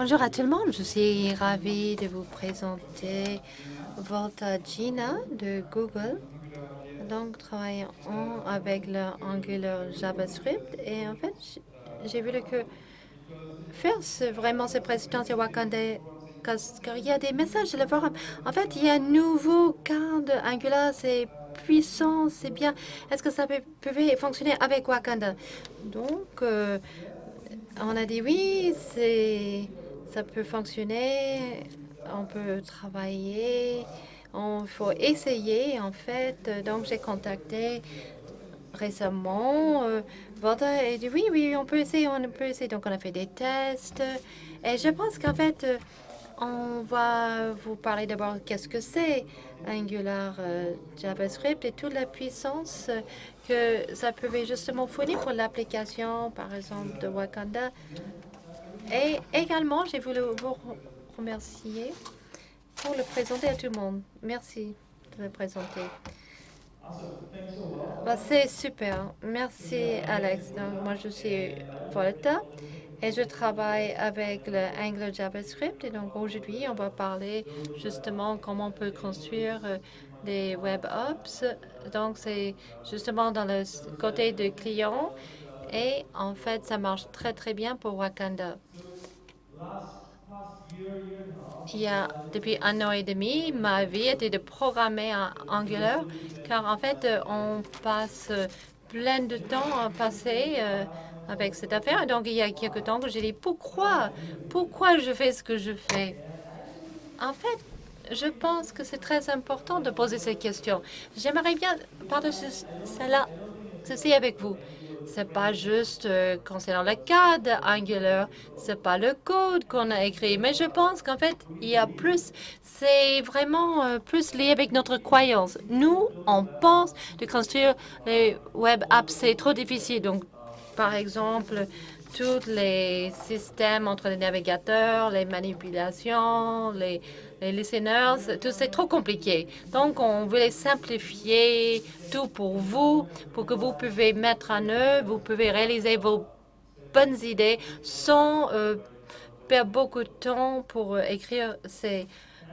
Bonjour à tout le monde, je suis ravie de vous présenter Volta Gina de Google. Donc, travaillons avec le Angular JavaScript et en fait, j'ai vu que faire vraiment cette présentation Wakanda car il y a des messages sur le forum. En fait, il y a un nouveau cadre Angular, c'est puissant, c'est bien. Est-ce que ça pouvait fonctionner avec Wakanda? Donc, on a dit oui, ça peut fonctionner, on peut travailler, il faut essayer en fait. Donc j'ai contacté récemment Volta et dit oui, oui, on peut essayer, on peut essayer. Donc on a fait des tests et je pense qu'en fait on va vous parler d'abord qu'est-ce que c'est Angular JavaScript et toute la puissance que ça pouvait justement fournir pour l'application, par exemple, de Wakanda. Et également, j'ai voulu vous remercier pour le présenter à tout le monde. Merci de le présenter. Bah, c'est super. Merci, Alex. Donc, moi, je suis Volta et je travaille avec le Angular JavaScript. Et donc, aujourd'hui, on va parler justement comment on peut construire des web apps. Donc, c'est justement dans le côté de client. Et en fait, ça marche très, très bien pour Wakanda. Il y a depuis un an et demi, ma vie était de programmer en Angular, car en fait, on passe plein de temps à passer avec cette affaire. Donc, il y a quelques temps que j'ai dit, pourquoi je fais ce que je fais? En fait, je pense que c'est très important de poser ces questions. J'aimerais bien partager ceci avec vous. C'est pas juste concernant le cadre Angular, c'est pas le code qu'on a écrit, mais je pense qu'en fait, il y a plus, c'est vraiment plus lié avec notre croyance. Nous, on pense de construire les web apps, c'est trop difficile. Donc, par exemple, tous les systèmes entre les navigateurs, les manipulations, les listeners, tout c'est trop compliqué. Donc, on voulait simplifier tout pour vous, pour que vous pouvez mettre en œuvre, vous pouvez réaliser vos bonnes idées sans perdre beaucoup de temps pour écrire ces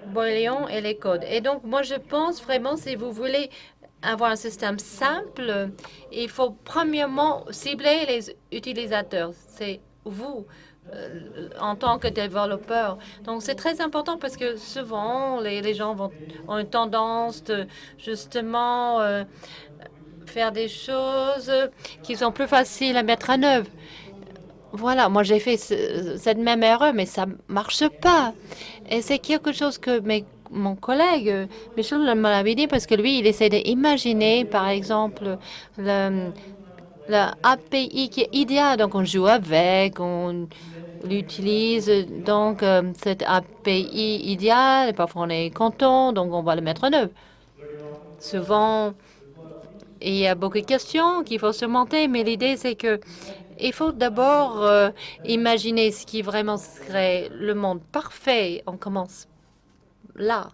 brouillons et les codes. Et donc, moi, je pense vraiment, si vous voulez avoir un système simple, il faut premièrement cibler les utilisateurs. C'est vous en tant que développeur. Donc, c'est très important parce que souvent, les gens ont une tendance de justement faire des choses qui sont plus faciles à mettre en œuvre. Voilà, moi j'ai fait cette même erreur, mais ça marche pas. Et c'est quelque chose que mon collègue Michel m'avait dit parce que lui, il essaie d'imaginer, par exemple, le, la API qui est idéale. Donc on joue avec, on l'utilise. Donc cette API idéale, et parfois on est content, donc on va le mettre en œuvre. Souvent, il y a beaucoup de questions qu'il faut surmonter, mais l'idée c'est que il faut d'abord imaginer ce qui vraiment serait le monde parfait. On commence là.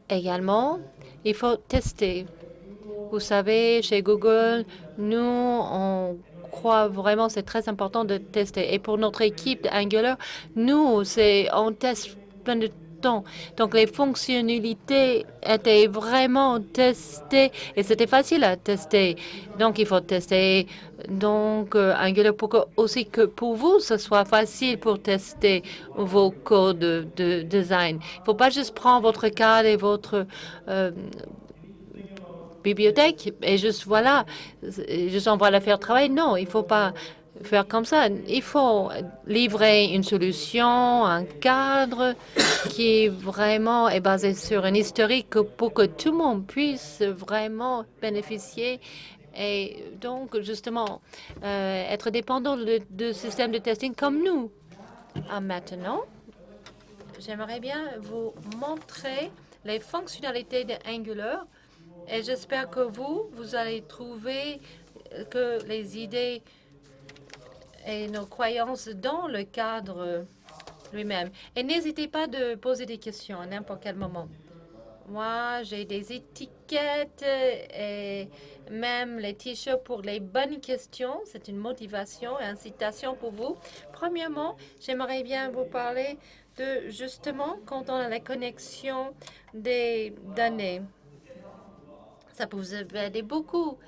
Également, il faut tester. Vous savez, chez Google, nous, on croit vraiment c'est très important de tester. Et pour notre équipe Angular, nous, on teste plein de temps. Donc, les fonctionnalités étaient vraiment testées et c'était facile à tester. Donc, il faut tester donc Angular pour que, aussi que pour vous, ce soit facile pour tester vos codes de design. Il ne faut pas juste prendre votre cadre et votre bibliothèque et juste voilà, juste on va la faire travailler. Non, il faut pas faire comme ça. Il faut livrer une solution, un cadre qui vraiment est basé sur un historique pour que tout le monde puisse vraiment bénéficier et donc justement être dépendant de systèmes de testing comme nous. Maintenant, j'aimerais bien vous montrer les fonctionnalités de Angular et j'espère que vous allez trouver que les idées et nos croyances dans le cadre lui-même. Et n'hésitez pas de poser des questions à n'importe quel moment. Moi, j'ai des étiquettes et même les t-shirts pour les bonnes questions. C'est une motivation et incitation pour vous. Premièrement, j'aimerais bien vous parler de justement quand on a la connexion des données. Ça peut vous aider beaucoup.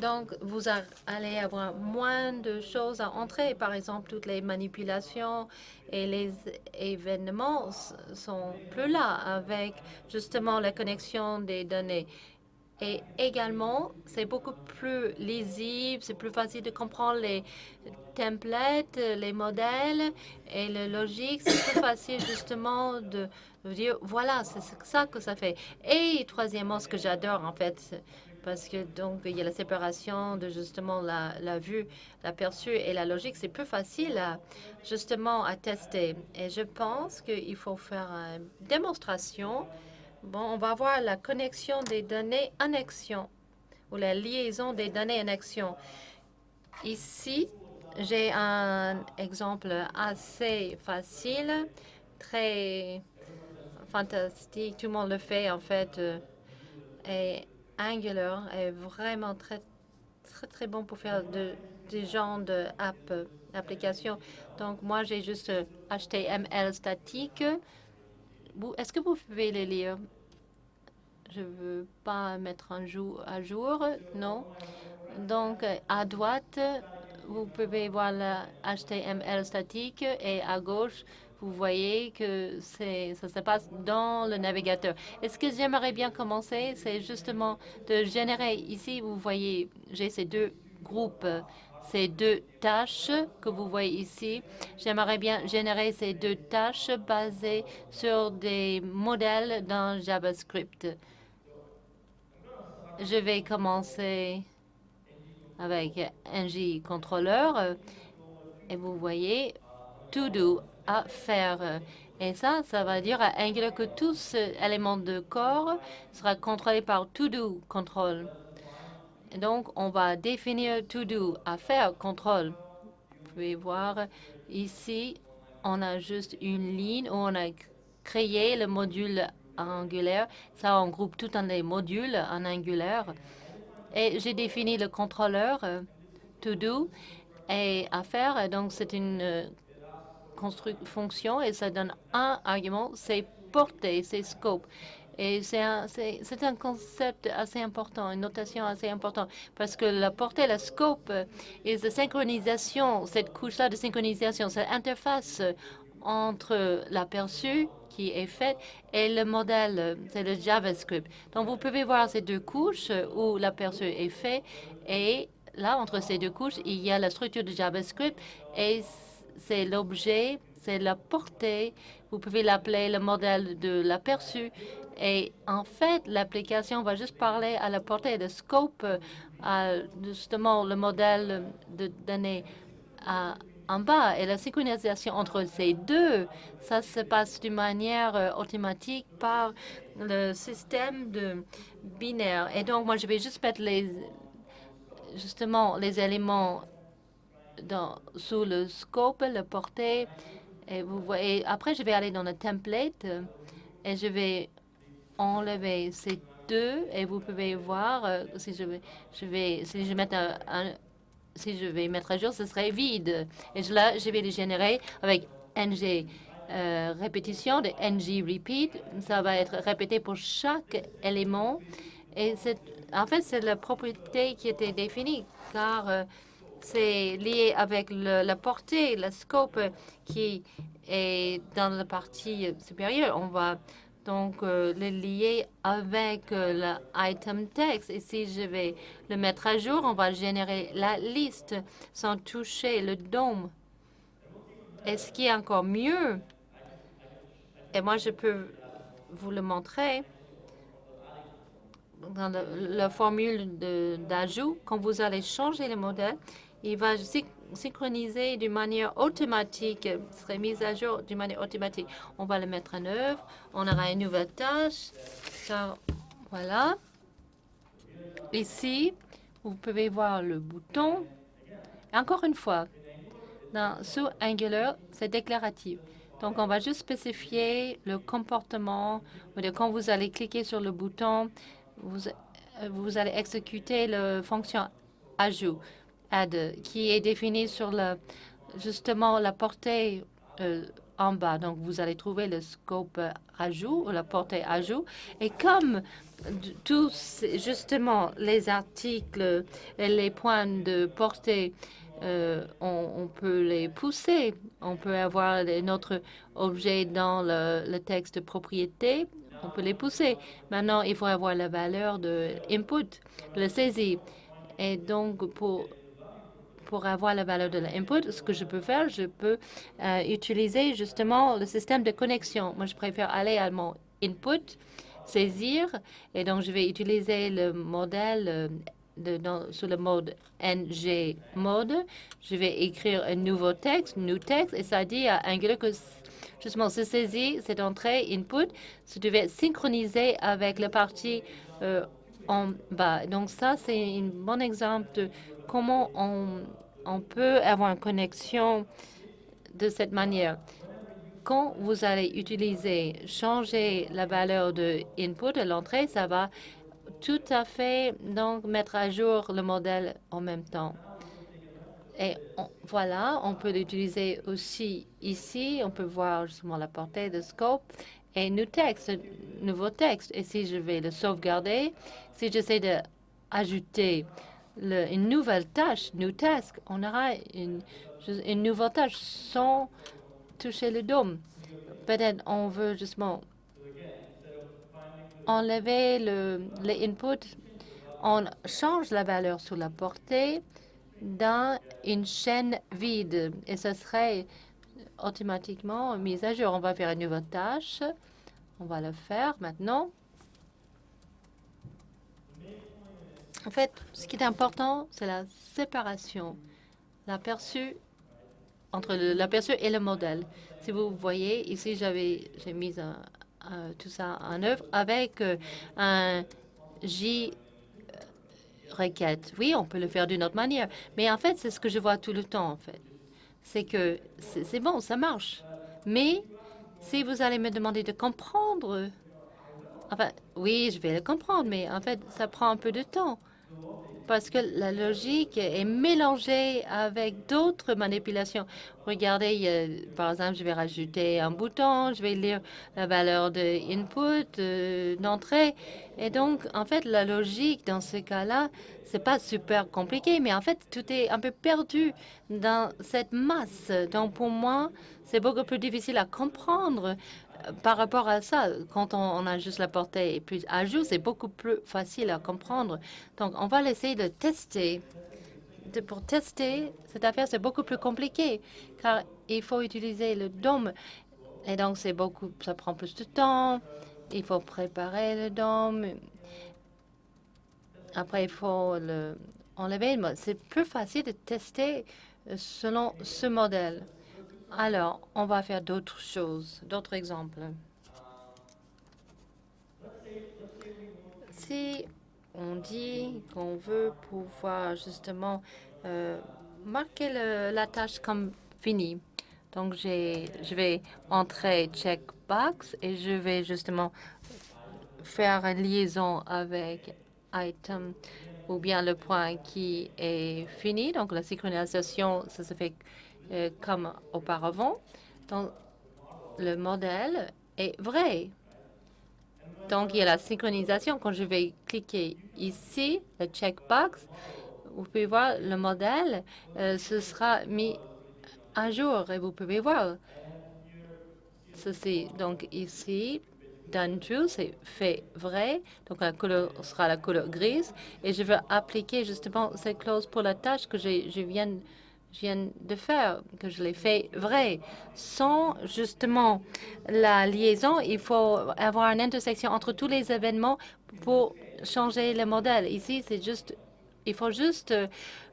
Donc, vous allez avoir moins de choses à entrer. Par exemple, toutes les manipulations et les événements sont plus là avec justement la connexion des données. Et également, c'est beaucoup plus lisible, c'est plus facile de comprendre les templates, les modèles et le logique. C'est plus facile justement de dire, voilà, c'est ça que ça fait. Et troisièmement, ce que j'adore en fait, parce que donc il y a la séparation de justement la vue, l'aperçu et la logique, c'est plus facile justement à tester. Et je pense qu'il faut faire une démonstration. Bon, on va voir la connexion des données en action ou la liaison des données en action. Ici, j'ai un exemple assez facile, très fantastique. Tout le monde le fait en fait. Et Angular est vraiment très bon pour faire des genres d'applications. Donc moi, j'ai juste HTML statique. Est-ce que vous pouvez les lire? Je ne veux pas mettre à jour, non. Donc, à droite, vous pouvez voir le HTML statique et à gauche, vous voyez que ça se passe dans le navigateur. Et ce que j'aimerais bien commencer, c'est justement de générer. Ici, vous voyez, j'ai ces deux groupes, ces deux tâches que vous voyez ici. J'aimerais bien générer ces deux tâches basées sur des modèles dans JavaScript. Je vais commencer avec ng contrôleur et vous voyez to do à faire. Et ça va dire à Angular que tout élément de corps sera contrôlé par to do contrôle. Et donc on va définir to do à faire contrôle. Vous pouvez voir ici, on a juste une ligne où on a créé le module Angular. Ça, on groupe tout les modules en Angular. Et j'ai défini le contrôleur to do et à faire. Donc, c'est une fonction et ça donne un argument, c'est portée, c'est scope. Et c'est un concept assez important, une notation assez importante, parce que la portée, la scope, et la synchronisation, cette couche-là de synchronisation, cette interface entre l'aperçu qui est faite et le modèle, c'est le JavaScript. Donc, vous pouvez voir ces deux couches où l'aperçu est fait et là, entre ces deux couches, il y a la structure de JavaScript et c'est l'objet, c'est la portée. Vous pouvez l'appeler le modèle de l'aperçu. Et en fait, l'application va juste parler à la portée de scope, à justement le modèle de données en bas. Et la synchronisation entre ces deux, ça se passe d'une manière automatique par le système de binaire. Et donc, moi, je vais juste mettre justement les éléments sous le scope, le portée. Et vous voyez, après, je vais aller dans le template et je vais enlever ces deux et vous pouvez voir si si je mets si je vais mettre à jour, ce serait vide. Et là, je vais les générer avec ng répétition de ng repeat. Ça va être répété pour chaque élément. Et en fait, c'est la propriété qui était définie, car c'est lié avec la portée, le scope qui est dans la partie supérieure. On va donc le lier avec l'item text. Et si je vais le mettre à jour, on va générer la liste sans toucher le DOM. Et ce qui est encore mieux, et moi je peux vous le montrer, dans la formule d'ajout, quand vous allez changer le modèle, il va synchroniser d'une manière automatique, serait mis à jour d'une manière automatique. On va le mettre en œuvre, on aura une nouvelle tâche. Voilà. Ici, vous pouvez voir le bouton. Encore une fois, sous Angular, c'est déclaratif. Donc, on va juste spécifier le comportement. Quand vous allez cliquer sur le bouton, vous allez exécuter la fonction ajout, add, qui est définie sur justement la portée en bas. Donc, vous allez trouver le scope ajout ou la portée ajout. Et comme tous, justement, les articles et les points de portée, on peut les pousser. On peut avoir notre objet dans le texte propriété. On peut les pousser. Maintenant, il faut avoir la valeur de input, le saisie. Et donc, pour avoir la valeur de l'input, ce que je peux faire, je peux utiliser justement le système de connexion. Moi, je préfère aller à mon input, saisir, et donc je vais utiliser le modèle sur le mode ng mode. Je vais écrire un nouveau texte, new text, et ça dit à Angular que justement ce saisi, cette entrée input, se devait synchroniser avec la partie en bas. Donc ça, c'est un bon exemple de comment on peut avoir une connexion de cette manière. Quand vous allez changer la valeur de input de l'entrée, ça va tout à fait donc mettre à jour le modèle en même temps. Et voilà, on peut l'utiliser aussi ici. On peut voir justement la portée de scope et nouveau texte. Et si je vais le sauvegarder, si j'essaie d'ajouter une nouvelle tâche, new task, on aura une nouvelle tâche sans toucher le DOM. Peut-être on veut justement enlever les inputs. On change la valeur sur la portée dans une chaîne vide et ce serait automatiquement mis à jour. On va faire une nouvelle tâche. On va le faire maintenant. En fait, ce qui est important, c'est la séparation, l'aperçu entre l'aperçu et le modèle. Si vous voyez, ici, j'ai mis tout ça en œuvre avec un J requête. Oui, on peut le faire d'une autre manière, mais en fait, c'est ce que je vois tout le temps, en fait. C'est que c'est bon, ça marche. Mais si vous allez me demander de comprendre, enfin, oui, je vais le comprendre, mais en fait, ça prend un peu de temps parce que la logique est mélangée avec d'autres manipulations. Regardez, par exemple, je vais rajouter un bouton, je vais lire la valeur de input, d'entrée. Et donc, en fait, la logique dans ce cas-là, c'est pas super compliqué, mais en fait, tout est un peu perdu dans cette masse. Donc, pour moi, c'est beaucoup plus difficile à comprendre par rapport à ça. Quand on a juste la portée et puis ajout, c'est beaucoup plus facile à comprendre. Donc, on va essayer de tester. Pour tester cette affaire, c'est beaucoup plus compliqué car il faut utiliser le DOM. Et donc, ça prend plus de temps. Il faut préparer le DOM. Après, il faut enlever. C'est plus facile de tester selon ce modèle. Alors, on va faire d'autres choses, d'autres exemples. Si on dit qu'on veut pouvoir justement marquer la tâche comme finie, donc je vais entrer checkbox et je vais justement faire une liaison avec item ou bien le point qui est fini. Donc la synchronisation, ça se fait comme auparavant. Donc le modèle est vrai. Donc il y a la synchronisation. Quand je vais cliquer ici, le checkbox, vous pouvez voir le modèle, ce sera mis à jour et vous pouvez voir ceci. Donc ici, done true, c'est fait vrai. Donc la couleur sera la couleur grise. Et je veux appliquer justement cette clause pour la tâche que je viens de faire, que je l'ai fait vrai. Sans justement la liaison, il faut avoir une intersection entre tous les événements pour changer le modèle. Ici, il faut juste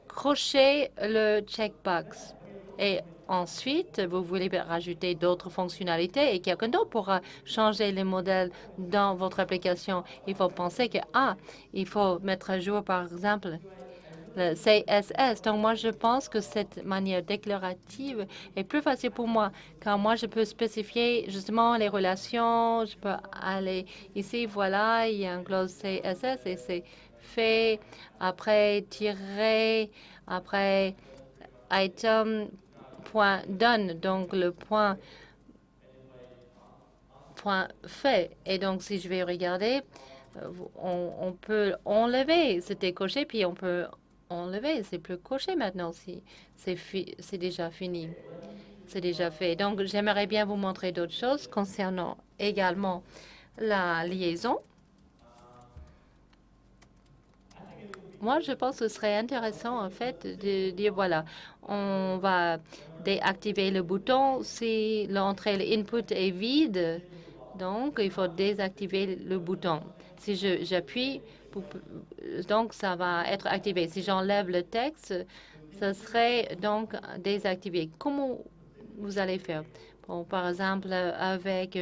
crocher le checkbox. Et ensuite, vous voulez rajouter d'autres fonctionnalités et quelqu'un d'autre pourra changer les modèles dans votre application. Il faut penser que, il faut mettre à jour, par exemple, le CSS. Donc, moi, je pense que cette manière déclarative est plus facile pour moi, car moi, je peux spécifier justement les relations. Je peux aller ici, voilà, il y a une clause CSS et c'est fait, après tirer, après item, point done, donc le point fait. Et donc, si je vais regarder, on peut enlever, c'était coché, puis on peut enlever, c'est plus coché maintenant, si c'est déjà fini, c'est déjà fait. Donc, j'aimerais bien vous montrer d'autres choses concernant également la liaison. Moi, je pense que ce serait intéressant, en fait, de dire, voilà, on va déactiver le bouton si l'entrée, l'input est vide. Donc, il faut désactiver le bouton. Si j'appuie, donc ça va être activé. Si j'enlève le texte, ça serait donc désactivé. Comment vous allez faire? Bon, par exemple, avec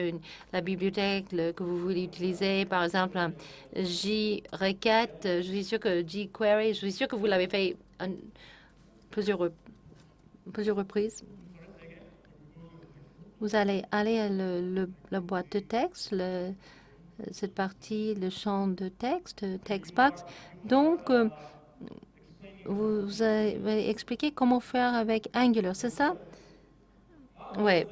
la bibliothèque que vous voulez utiliser, par exemple, JRequête, je suis sûr que jQuery, je suis sûr que vous l'avez fait plusieurs, plusieurs reprises. Vous allez aller à la boîte de texte, cette partie, le champ de texte, text box. Donc, vous avez expliqué comment faire avec Angular, c'est ça? Oui,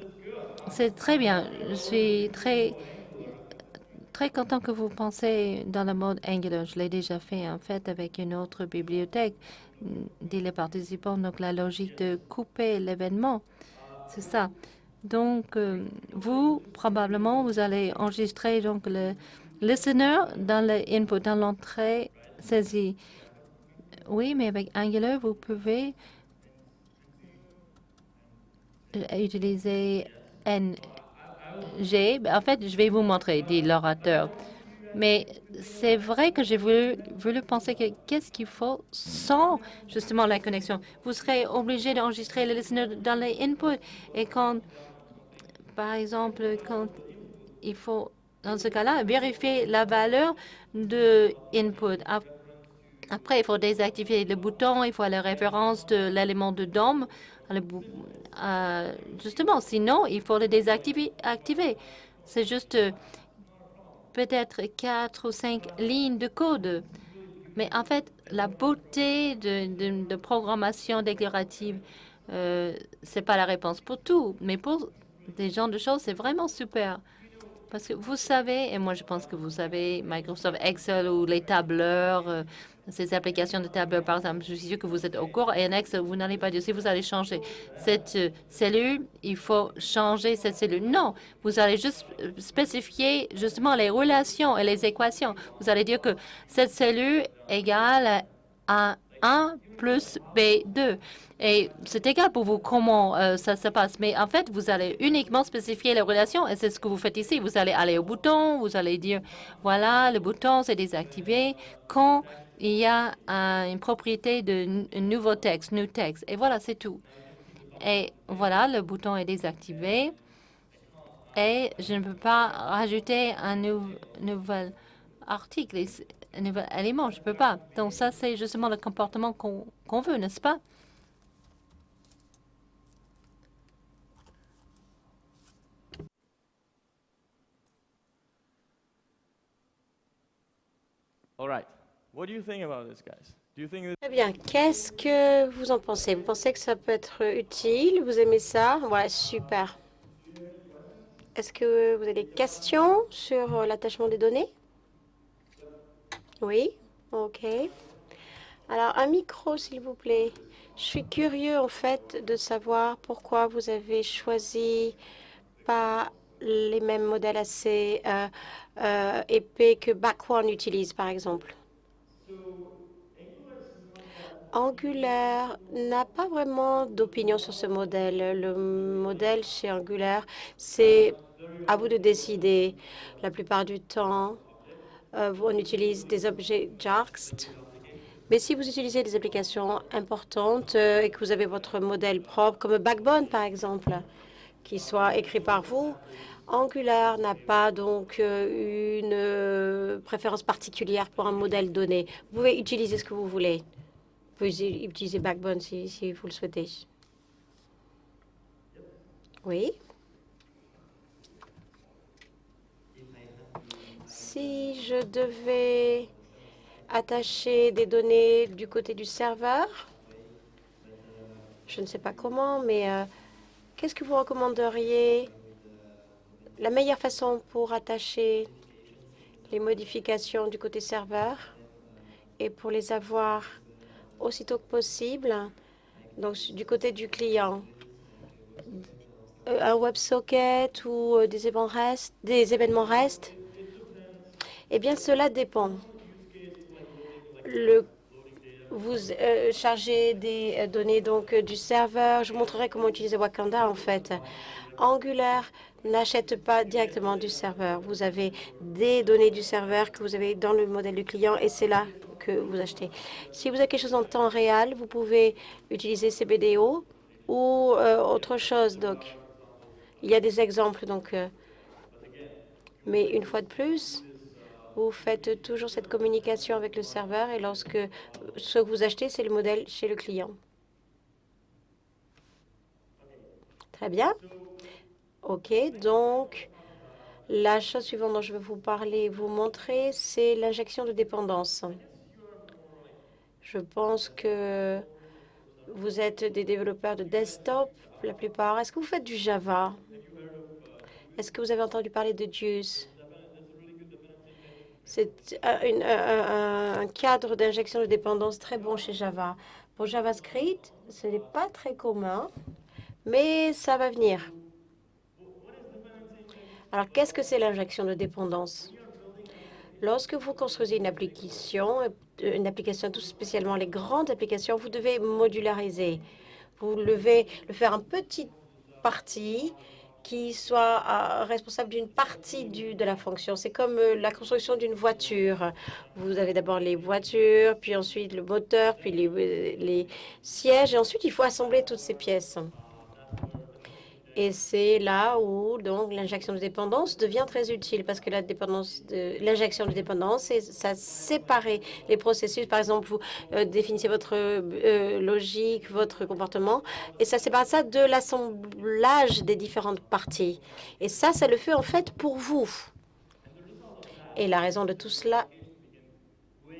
c'est très bien. Je suis très content que vous pensez dans le mode Angular. Je l'ai déjà fait en fait avec une autre bibliothèque, dit les participants. Donc, la logique de couper l'événement, c'est ça. Donc, vous, probablement, vous allez enregistrer donc le listener dans le input, dans l'entrée saisie. Oui, mais avec Angular, vous pouvez utiliser NG. En fait, je vais vous montrer, dit l'orateur. Mais c'est vrai que j'ai voulu penser que qu'est-ce qu'il faut sans justement la connexion. Vous serez obligé d'enregistrer le listener dans les inputs. Et quand, par exemple, quand il faut, dans ce cas-là, vérifier la valeur de input. Après, il faut désactiver le bouton, il faut la référence de l'élément de DOM. Justement, sinon, il faut le désactiver. C'est juste peut-être 4 ou 5 lignes de code. Mais en fait, la beauté de programmation déclarative, c'est pas la réponse pour tout, mais pour des genres de choses, c'est vraiment super. Parce que vous savez, et moi je pense que vous savez, Microsoft Excel ou les tableurs, ces applications de tableurs, par exemple, je suis sûr que vous êtes au cours. Et en Excel, vous n'allez pas dire si vous allez changer cette cellule, il faut changer cette cellule. Non, vous allez juste spécifier justement les relations et les équations. Vous allez dire que cette cellule égale à 1 plus B2. Et c'est égal pour vous comment ça se passe. Mais en fait, vous allez uniquement spécifier les relations et c'est ce que vous faites ici. Vous allez aller au bouton, vous allez dire, voilà, le bouton s'est désactivé quand il y a une propriété de nouveau texte, new text. Et voilà, c'est tout. Et voilà, le bouton est désactivé. Et je ne peux pas rajouter un nouvel article, un nouvel élément. Je ne peux pas. Donc ça, c'est justement le comportement qu'on veut, n'est-ce pas? Très bien. Qu'est-ce que vous en pensez? Vous pensez que ça peut être utile? Vous aimez ça? Voilà, super. Est-ce que vous avez des questions sur l'attachement des données? Oui? OK. Alors, un micro, s'il vous plaît. Je suis curieux, en fait, de savoir pourquoi vous avez choisi pas les mêmes modèles assez épais que Backward utilise, par exemple. Angular n'a pas vraiment d'opinion sur ce modèle. Le modèle chez Angular, c'est à vous de décider. La plupart du temps, on utilise des objets JARXT. Mais si vous utilisez des applications importantes et que vous avez votre modèle propre, comme Backbone par exemple, qui soit écrit par vous, Angular n'a pas donc une préférence particulière pour un modèle donné. Vous pouvez utiliser ce que vous voulez. pouvez utiliser Backbone si vous le souhaitez. Oui. Si je devais attacher des données du côté du serveur, je ne sais pas comment, mais qu'est-ce que vous recommanderiez? La meilleure façon pour attacher les modifications du côté serveur et pour les avoir aussitôt que possible, donc du côté du client, un WebSocket ou des événements REST, eh bien cela dépend. Vous chargez des données donc du serveur. Je vous montrerai comment utiliser Wakanda en fait. Angular n'achète pas directement du serveur. Vous avez des données du serveur que vous avez dans le modèle du client et c'est là que vous achetez. Si vous avez quelque chose en temps réel, vous pouvez utiliser CBDO ou autre chose. Donc, il y a des exemples. Donc, mais une fois de plus, vous faites toujours cette communication avec le serveur et lorsque ce que vous achetez, c'est le modèle chez le client. Très bien. OK, donc la chose suivante dont je vais vous parler, vous montrer, c'est l'injection de dépendance. Je pense que vous êtes des développeurs de desktop, la plupart. Est-ce que vous faites du Java? Est-ce que vous avez entendu parler de Juice? C'est un cadre d'injection de dépendance très bon chez Java. Pour JavaScript, ce n'est pas très commun, mais ça va venir. Alors, qu'est-ce que c'est l'injection de dépendance? Lorsque vous construisez une application, tout spécialement les grandes applications, vous devez modulariser. Vous devez le faire en petite partie qui soit responsable d'une partie de la fonction. C'est comme la construction d'une voiture. Vous avez d'abord les voitures, puis ensuite le moteur, puis les sièges, et ensuite il faut assembler toutes ces pièces. Et c'est là où donc l'injection de dépendance devient très utile parce que l'injection de dépendance, ça séparer les processus. Par exemple, vous définissez votre logique, votre comportement, et ça sépare ça de l'assemblage des différentes parties. Et ça le fait en fait pour vous. Et la raison de tout cela,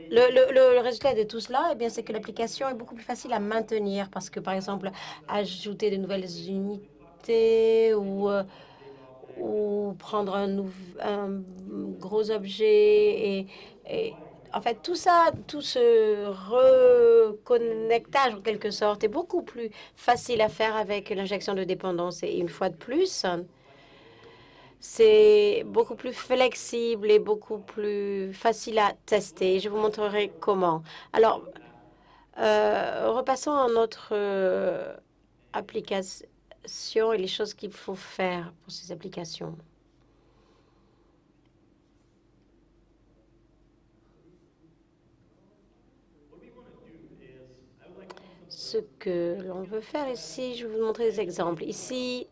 le résultat de tout cela, eh bien, c'est que l'application est beaucoup plus facile à maintenir parce que, par exemple, ajouter de nouvelles unités ou prendre un gros objet et en fait, tout ça, tout ce reconnectage en quelque sorte est beaucoup plus facile à faire avec l'injection de dépendance. Et une fois de plus, c'est beaucoup plus flexible et beaucoup plus facile à tester. Je vous montrerai comment. Alors, repassons à notre application et les choses qu'il faut faire pour ces applications. Ce que l'on veut faire ici, je vais vous montrer des exemples. Ici,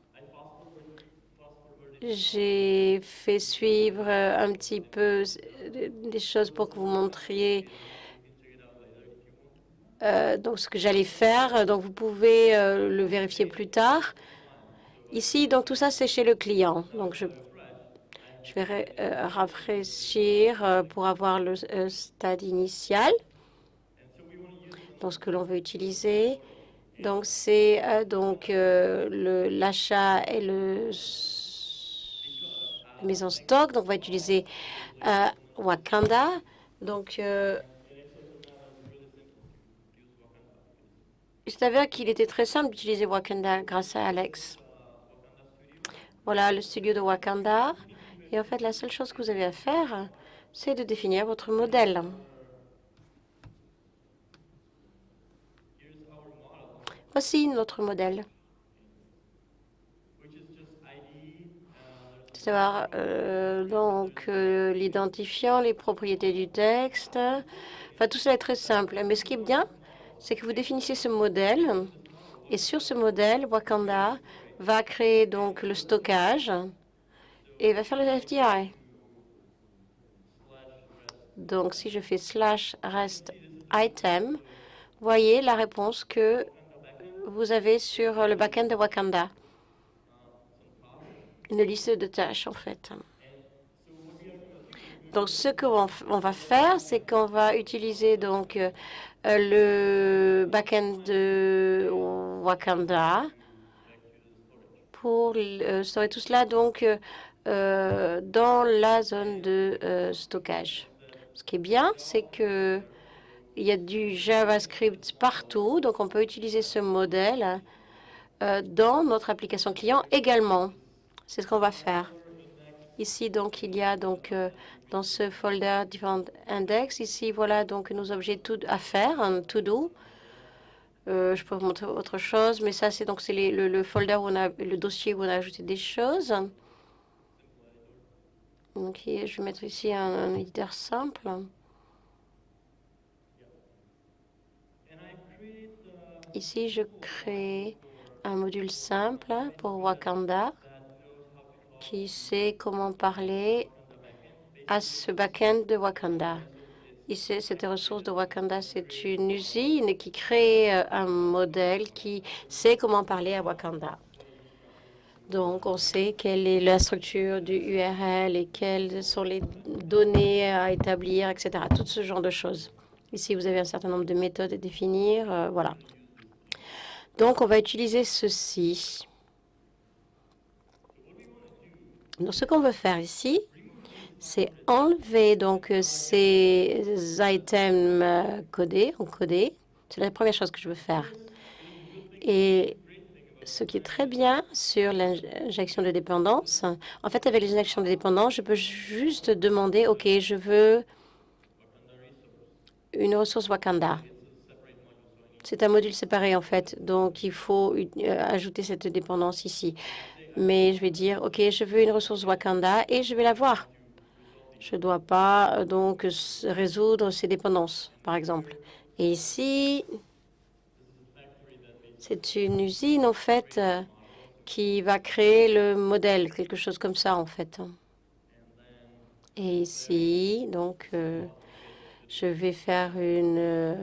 j'ai fait suivre un petit peu des choses pour que vous montriez donc ce que j'allais faire. Donc, vous pouvez le vérifier plus tard. Ici, donc tout ça, c'est chez le client. Donc, je vais rafraîchir pour avoir le stade initial. Donc, ce que l'on veut utiliser, donc c'est l'achat et la mise en stock. Donc, on va utiliser Wakanda. Donc, il s'avère qu'il était très simple d'utiliser Wakanda grâce à Alex. Voilà le studio de Wakanda. Et en fait, la seule chose que vous avez à faire, c'est de définir votre modèle. Voici notre modèle. C'est savoir l'identifiant, les propriétés du texte. Enfin, tout ça est très simple. Mais ce qui est bien, c'est que vous définissez ce modèle. Et sur ce modèle, Wakanda va créer donc le stockage et va faire le FDI. Donc, si je fais /rest item, voyez la réponse que vous avez sur le backend de Wakanda. Une liste de tâches, en fait. Donc, ce qu'on va faire, c'est qu'on va utiliser donc le backend de Wakanda pour stocker tout cela donc dans la zone de stockage. Ce qui est bien, c'est que il y a du JavaScript partout, donc on peut utiliser ce modèle dans notre application client également. C'est ce qu'on va faire. Ici, donc, il y a donc dans ce folder différents index. Ici, voilà donc nos objets à faire, un to-do. Je peux vous montrer autre chose, mais ça, c'est donc c'est le folder où on a le dossier où on a ajouté des choses. Donc, je vais mettre ici un éditeur simple. Ici, je crée un module simple pour Wakanda qui sait comment parler à ce backend de Wakanda. Ici, cette ressource de Wakanda, c'est une usine qui crée un modèle qui sait comment parler à Wakanda. Donc, on sait quelle est la structure du URL et quelles sont les données à établir, etc. Tout ce genre de choses. Ici, vous avez un certain nombre de méthodes à définir. Voilà. Donc, on va utiliser ceci. Donc, ce qu'on veut faire ici, c'est enlever donc ces items encodés. C'est la première chose que je veux faire. Et ce qui est très bien sur l'injection de dépendance, en fait, avec les injections de dépendance, je peux juste demander, OK, je veux une ressource Wakanda. C'est un module séparé, en fait, donc il faut ajouter cette dépendance ici. Mais je vais dire, OK, je veux une ressource Wakanda et je vais la voir. Je ne dois pas donc résoudre ces dépendances, par exemple. Et ici, c'est une usine, en fait, qui va créer le modèle, quelque chose comme ça, en fait. Et ici, donc, je vais faire une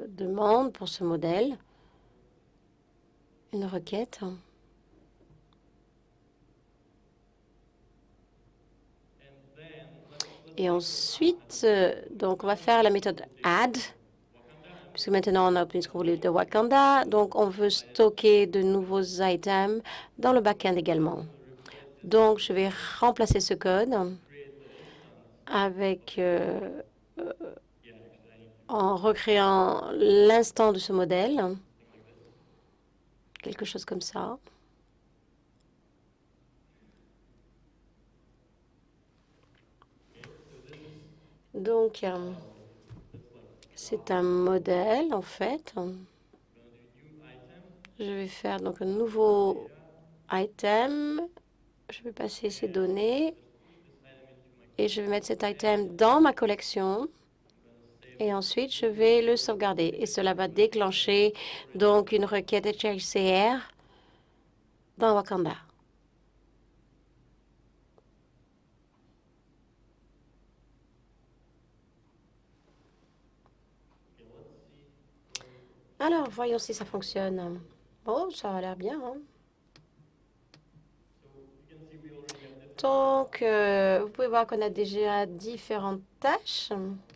demande pour ce modèle, une requête. Et ensuite, donc, on va faire la méthode add, puisque maintenant, on a obtenu ce qu'on voulait de Wakanda. Donc, on veut stocker de nouveaux items dans le backend également. Donc, je vais remplacer ce code avec, en recréant l'instant de ce modèle, quelque chose comme ça. Donc, c'est un modèle, en fait. Je vais faire donc un nouveau item. Je vais passer ces données et je vais mettre cet item dans ma collection. Et ensuite, je vais le sauvegarder. Et cela va déclencher donc une requête HCR dans Wakanda. Alors, voyons si ça fonctionne. Oh, ça a l'air bien, hein? Donc, vous pouvez voir qu'on a déjà différentes tâches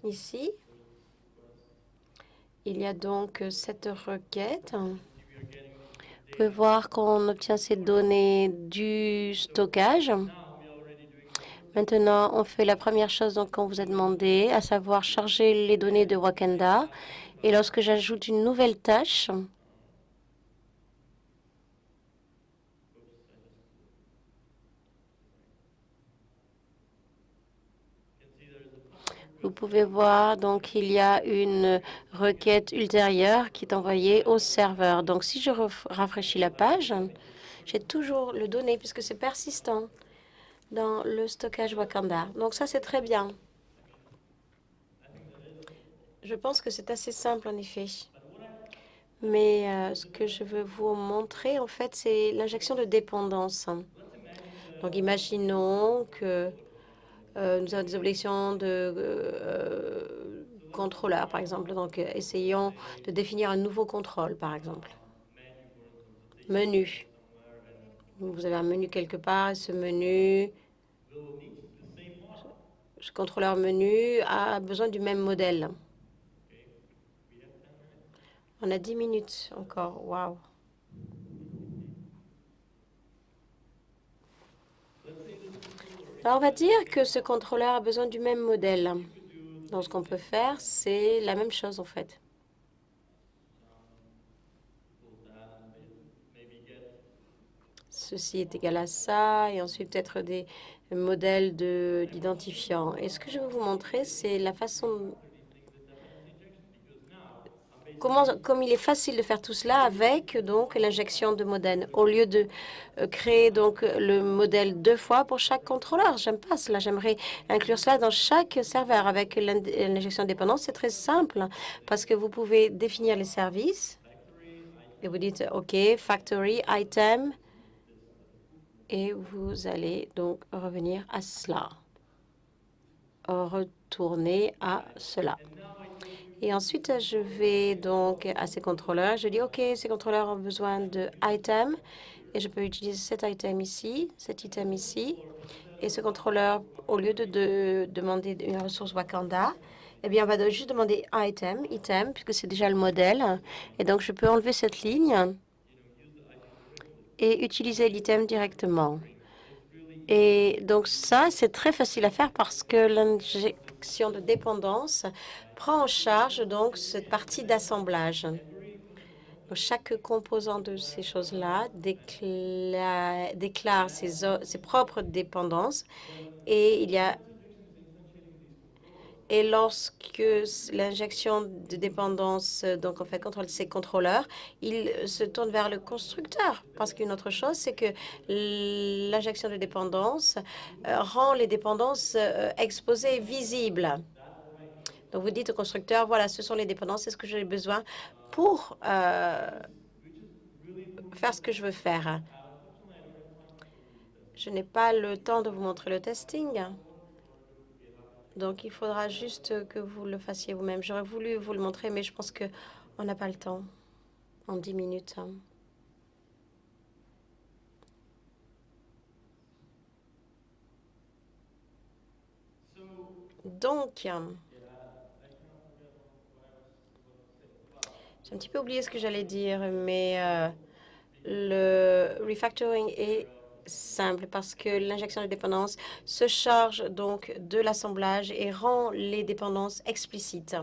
ici. Il y a donc cette requête. Vous pouvez voir qu'on obtient ces données du stockage. Maintenant, on fait la première chose qu'on vous a demandé, à savoir charger les données de Wakanda. Et lorsque j'ajoute une nouvelle tâche, vous pouvez voir donc il y a une requête ultérieure qui est envoyée au serveur. Donc, si je rafraîchis la page, j'ai toujours le données puisque c'est persistant dans le stockage Wakanda. Donc, ça, c'est très bien. Je pense que c'est assez simple, en effet. Mais ce que je veux vous montrer, en fait, c'est l'injection de dépendance. Donc, imaginons que nous avons des obligations de contrôleur, par exemple. Donc, essayons de définir un nouveau contrôle, par exemple. Menu. Vous avez un menu quelque part, et ce menu, ce contrôleur menu a besoin du même modèle. On a 10 minutes encore. Waouh. Alors, on va dire que ce contrôleur a besoin du même modèle. Donc, ce qu'on peut faire, c'est la même chose, en fait. Ceci est égal à ça, et ensuite peut-être des modèles d'identifiants. Et ce que je vais vous montrer, c'est la façon, comme il est facile de faire tout cela avec donc l'injection de modèle, au lieu de créer donc le modèle 2 fois pour chaque contrôleur. J'aime pas cela. J'aimerais inclure cela dans chaque serveur. Avec l'injection de dépendance, c'est très simple parce que vous pouvez définir les services et vous dites OK, factory, item, et vous allez donc revenir à cela. Retourner à cela. Et ensuite, je vais donc à ces contrôleurs. Je dis, OK, ces contrôleurs ont besoin de item. Et je peux utiliser cet item ici, cet item ici. Et ce contrôleur, au lieu de demander une ressource Wakanda, eh bien, on va juste demander item, puisque c'est déjà le modèle. Et donc, je peux enlever cette ligne et utiliser l'item directement. Et donc ça, c'est très facile à faire parce que l'injection de dépendance prend en charge donc cette partie d'assemblage. Donc, chaque composant de ces choses-là déclare ses propres dépendances et il y a et lorsque l'injection de dépendance, donc en fait, contrôle ces contrôleurs, il se tourne vers le constructeur. Parce qu'une autre chose, c'est que l'injection de dépendance rend les dépendances exposées, visibles. Donc vous dites au constructeur, voilà, ce sont les dépendances, c'est ce que j'ai besoin pour faire ce que je veux faire. Je n'ai pas le temps de vous montrer le testing. Donc, il faudra juste que vous le fassiez vous-même. J'aurais voulu vous le montrer, mais je pense qu'on n'a pas le temps en 10 minutes. Donc, j'ai un petit peu oublié ce que j'allais dire, mais le refactoring est simple parce que l'injection de dépendance se charge donc de l'assemblage et rend les dépendances explicites.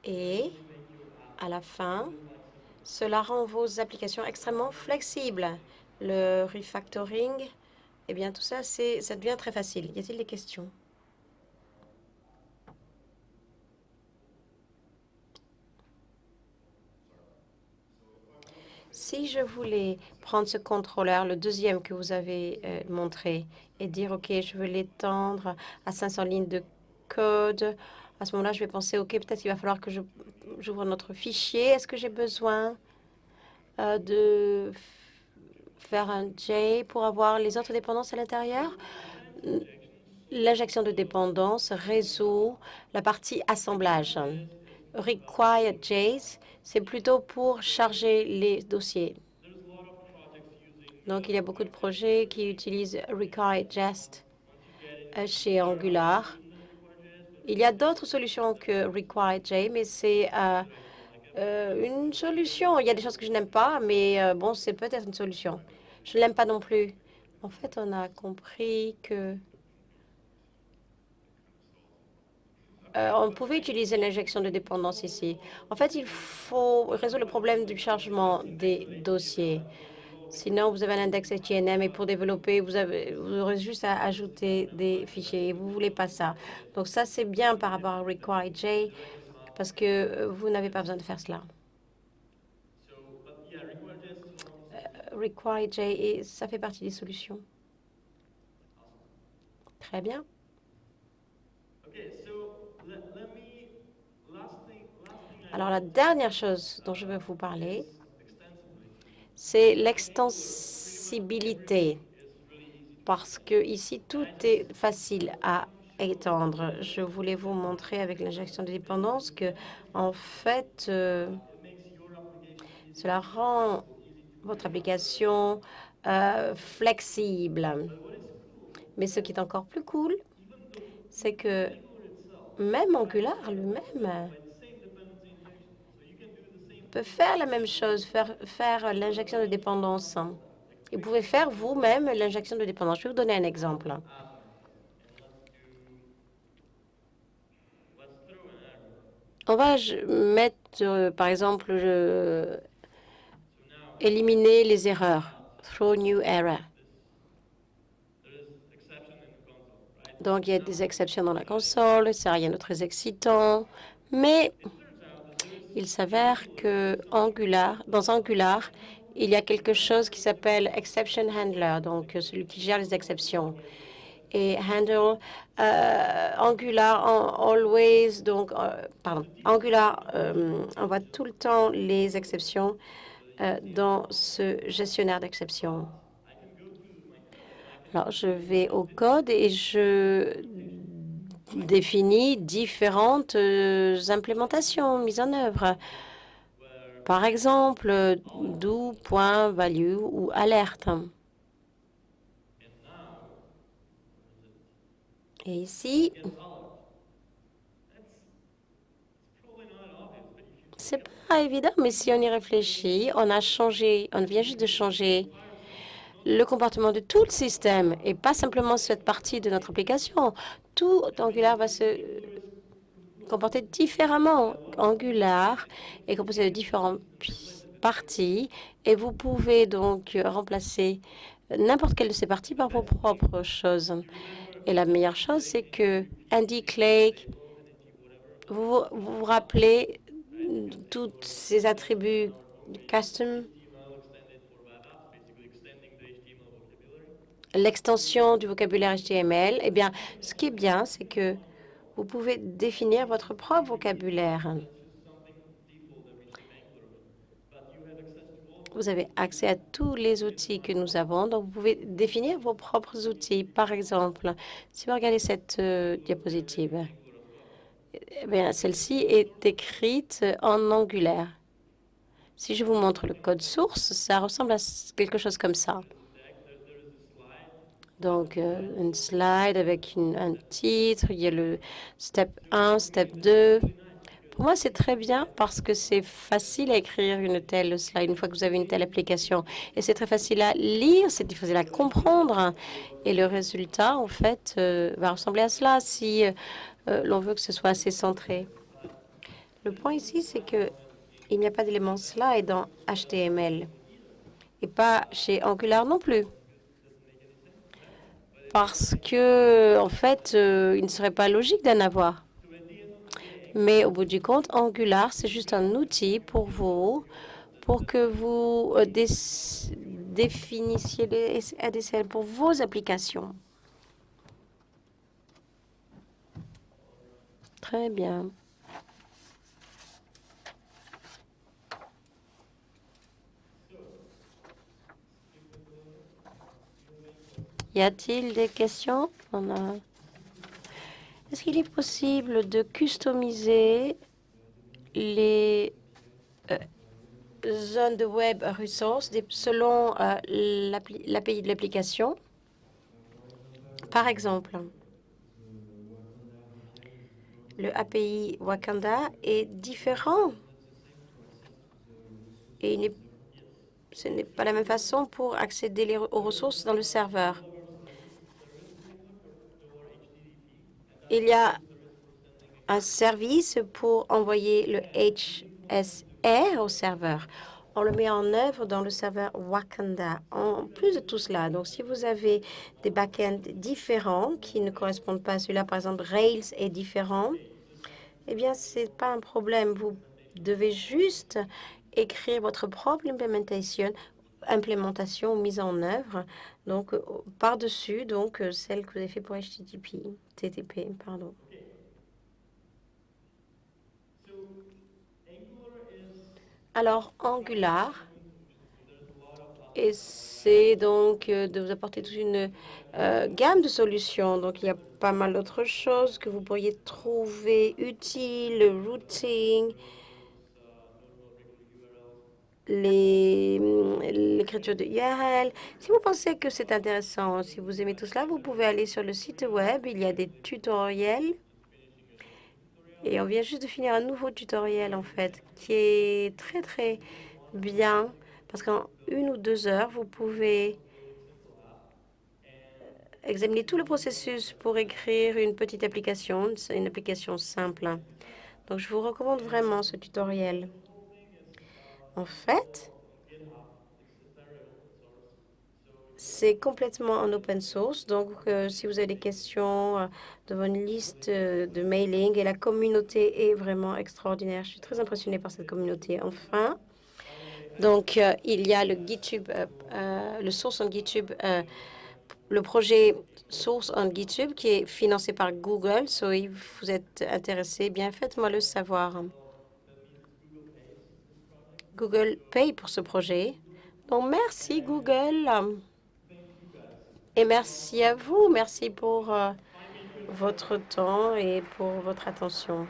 Et à la fin, cela rend vos applications extrêmement flexibles. Le refactoring, eh bien, tout ça, ça devient très facile. Y a-t-il des questions? Si je voulais prendre ce contrôleur, le deuxième que vous avez montré, et dire, OK, je veux l'étendre à 500 lignes de code, à ce moment-là, je vais penser, OK, peut-être il va falloir que j'ouvre notre fichier. Est-ce que j'ai besoin de faire un J pour avoir les autres dépendances à l'intérieur? L'injection de dépendance résout la partie assemblage. Require J's, c'est plutôt pour charger les dossiers. Donc, il y a beaucoup de projets qui utilisent Require Jest chez Angular. Il y a d'autres solutions que Require J, mais c'est une solution. Il y a des choses que je n'aime pas, mais bon, c'est peut-être une solution. Je ne l'aime pas non plus. En fait, on a compris que on pouvait utiliser l'injection de dépendance ici. En fait, il faut résoudre le problème du chargement des dossiers. Sinon, vous avez un index HTML et pour développer, vous aurez juste à ajouter des fichiers. Vous ne voulez pas ça. Donc ça, c'est bien par rapport à Require J parce que vous n'avez pas besoin de faire cela. Require J, et ça fait partie des solutions. Très bien. Alors, la dernière chose dont je veux vous parler, c'est l'extensibilité. Parce que ici, tout est facile à étendre. Je voulais vous montrer avec l'injection de dépendance que, en fait, cela rend votre application flexible. Mais ce qui est encore plus cool, c'est que même Angular lui-même peut faire la même chose, faire l'injection de dépendance. Et vous pouvez faire vous-même l'injection de dépendance. Je vais vous donner un exemple. On va mettre, par exemple, éliminer les erreurs. Throw new error. Donc, il y a des exceptions dans la console, c'est rien de très excitant, mais il s'avère que dans Angular, il y a quelque chose qui s'appelle Exception Handler, donc celui qui gère les exceptions. Et handle, Angular, always, donc, pardon, Angular envoie tout le temps les exceptions dans ce gestionnaire d'exceptions. Alors, je vais au code et je définis différentes implémentations mises en œuvre. Par exemple, do, point, value ou alerte. Et ici, c'est pas évident, mais si on y réfléchit, on vient juste de changer le comportement de tout le système et pas simplement cette partie de notre application. Tout Angular va se comporter différemment. Angular est composé de différentes parties et vous pouvez donc remplacer n'importe quelle de ces parties par vos propres choses. Et la meilleure chose, c'est que Andy Clegg, vous rappelez tous ces attributs custom, l'extension du vocabulaire HTML. Eh bien, ce qui est bien, c'est que vous pouvez définir votre propre vocabulaire. Vous avez accès à tous les outils que nous avons, donc vous pouvez définir vos propres outils. Par exemple, si vous regardez cette diapositive, eh bien, celle-ci est écrite en Angular. Si je vous montre le code source, ça ressemble à quelque chose comme ça. Donc, une slide avec un titre, il y a le step 1, step 2. Pour moi, c'est très bien parce que c'est facile à écrire une telle slide une fois que vous avez une telle application. Et c'est très facile à lire, c'est facile à comprendre. Et le résultat, en fait, va ressembler à cela si l'on veut que ce soit assez centré. Le point ici, c'est que il n'y a pas d'élément slide dans HTML et pas chez Angular non plus. Parce que, en fait, il ne serait pas logique d'en avoir. Mais au bout du compte, Angular, c'est juste un outil pour vous, pour que vous définissiez les ADSL pour vos applications. Très bien. Y a-t-il des questions? Est-ce qu'il est possible de customiser les zones de web resources selon l'API de l'application? Par exemple, le API Wakanda est différent et ce n'est pas la même façon pour accéder aux ressources dans le serveur. Il y a un service pour envoyer le HSR au serveur. On le met en œuvre dans le serveur Wakanda. En plus de tout cela, donc si vous avez des backends différents qui ne correspondent pas à celui-là, par exemple Rails est différent, eh bien, ce n'est pas un problème. Vous devez juste écrire votre propre implémentation mise en œuvre, donc par-dessus donc celle que vous avez fait pour TTP, pardon. Alors, Angular est c'est donc de vous apporter toute une gamme de solutions. Donc, il y a pas mal d'autres choses que vous pourriez trouver utiles, le routing, l'écriture de URL. Si vous pensez que c'est intéressant, si vous aimez tout cela, vous pouvez aller sur le site web. Il y a des tutoriels. Et on vient juste de finir un nouveau tutoriel, en fait, qui est très, très bien. Parce qu'en 1 ou 2 heures, vous pouvez examiner tout le processus pour écrire une petite application. C'est une application simple. Donc, je vous recommande vraiment ce tutoriel. En fait, c'est complètement en open source. Donc, si vous avez des questions devant une liste de mailing, et la communauté est vraiment extraordinaire. Je suis très impressionnée par cette communauté. Enfin, donc, il y a le GitHub, le source en GitHub, le projet source en GitHub qui est financé par Google. So, si vous êtes intéressé, bien faites-moi le savoir. Google paye pour ce projet. Donc, merci Google. Et merci à vous. Merci pour votre temps et pour votre attention.